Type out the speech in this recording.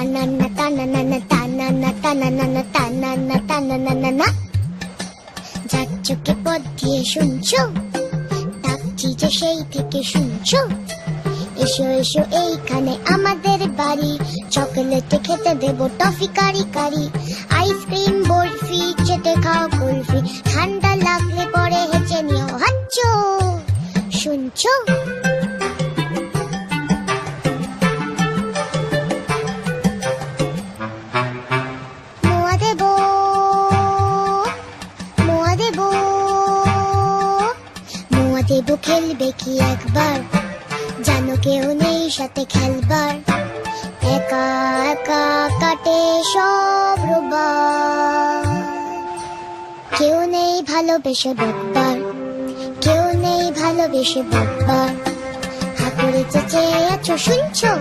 তানান্না তানানানা তানান্না তানানানা তানান্না তানানানা। যার চোখে পথ দিয়ে শুনছো, ডাকছি যে সেই থেকে শুনছো। এসো এসো এইখানে আমাদের বাড়ি, চকলেটে খেতে দেবো টফি কারি কারি। আইসক্রিম বরফি চেটে খাও কুলফি, ঠান্ডা লাগলে পরে হেঁচে নিও হাচ্চো। শুনছো? মোয়া দেবো, মোয়া দেবো, মোয়া দেবো খেলবে কি একবার, জানো কেউ নেই সাথে খেলবার। একা একা কাটে সব রোববার, কেউ নেই ভালোবেসে বকবার, কেউ নেই ভালোবেসে বকবার। হাতুড়ে চেঁচে আছো শুনছো?